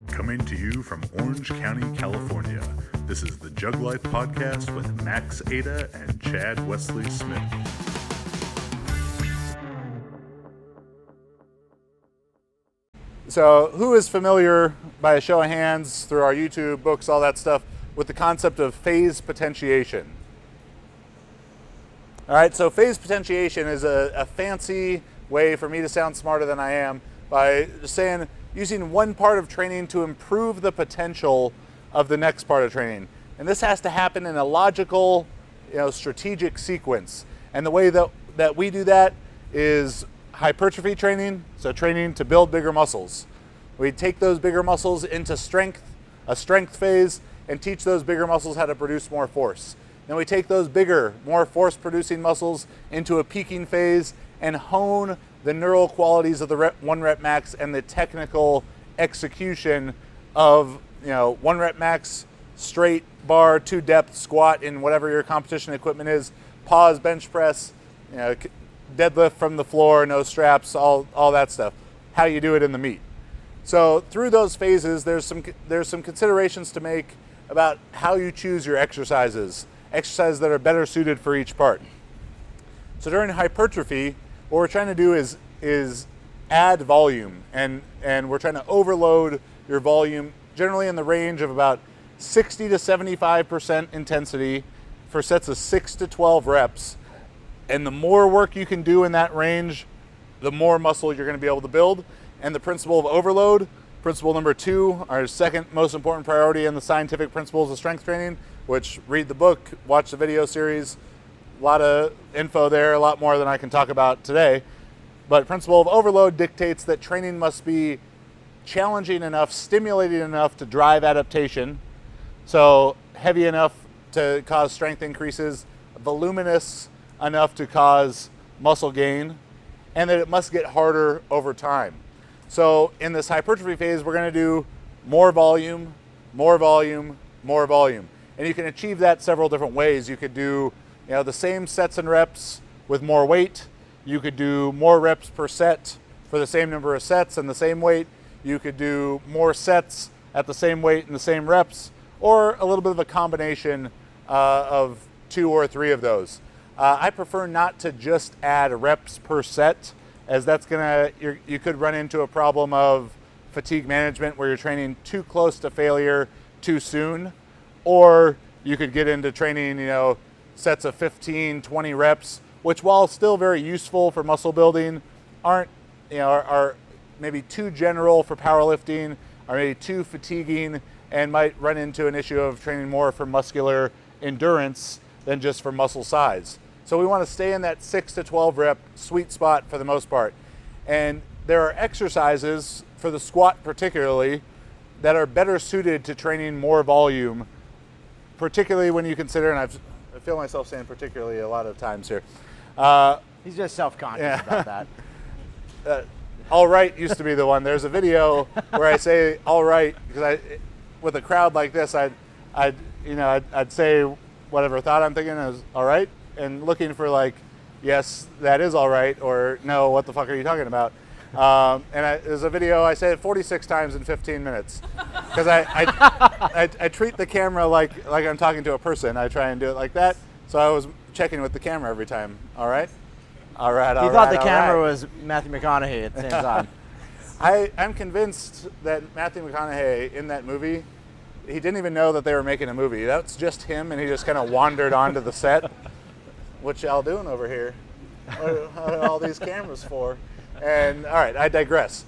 Coming to you from Orange County, California, this is the JuggLife podcast with Max Ada and Chad Wesley Smith. So who is familiar, by a show of hands, through our YouTube, books, all that stuff, with the concept of phase potentiation? All right, so phase potentiation is a fancy way for me to sound smarter than I am by just saying using one part of training to improve the potential of the next part of training. And this has to happen in a logical, strategic sequence. And the way that we do that is hypertrophy training, so training to build bigger muscles. We take those bigger muscles into a strength phase, and teach those bigger muscles how to produce more force. Then we take those bigger, more force-producing muscles into a peaking phase and hone the neural qualities of the one rep max and the technical execution of 1 rep max, straight bar, 2 depth squat in whatever your competition equipment is, pause bench press, deadlift from the floor, no straps, all that stuff. How you do it in the meet. So through those phases, there's some considerations to make about how you choose your exercises that are better suited for each part. So during hypertrophy, what we're trying to do is add volume, and we're trying to overload your volume generally in the range of about 60 to 75% intensity for sets of 6 to 12 reps. And the more work you can do in that range, the more muscle you're going to be able to build. And the principle of overload, principle number 2, our second most important priority in the scientific principles of strength training, which read the book, watch the video series, a lot of info there, a lot more than I can talk about today. But principle of overload dictates that training must be challenging enough, stimulating enough to drive adaptation. So heavy enough to cause strength increases, voluminous enough to cause muscle gain, and that it must get harder over time. So in this hypertrophy phase, we're going to do more volume, more volume, more volume. And you can achieve that several different ways. You could do the same sets and reps with more weight. You could do more reps per set for the same number of sets and the same weight. You could do more sets at the same weight and the same reps, or a little bit of a combination of 2 or 3 of those. I prefer not to just add reps per set, as that's you could run into a problem of fatigue management where you're training too close to failure too soon, or you could get into training, sets of 15, 20 reps, which while still very useful for muscle building, are maybe too general for powerlifting, or maybe too fatiguing, and might run into an issue of training more for muscular endurance than just for muscle size. So we want to stay in that 6 to 12 rep sweet spot for the most part. And there are exercises, for the squat particularly, that are better suited to training more volume, particularly when you consider, and I feel myself saying particularly a lot of times here. He's just self-conscious about that. All right used to be the one. There's a video where I say all right because with a crowd like this, I'd say whatever thought I'm thinking is all right, and looking for yes, that is all right, or no, what the fuck are you talking about? There's a video I say it 46 times in 15 minutes because I treat the camera like I'm talking to a person. I try and do it like that. So I was checking with the camera every time. All right. All right. He thought the camera was Matthew McConaughey at the same time. I'm convinced that Matthew McConaughey in that movie, he didn't even know that they were making a movie. That's just him, and he just kind of wandered onto the set. What y'all doing over here? What are all these cameras for? And all right, I digress.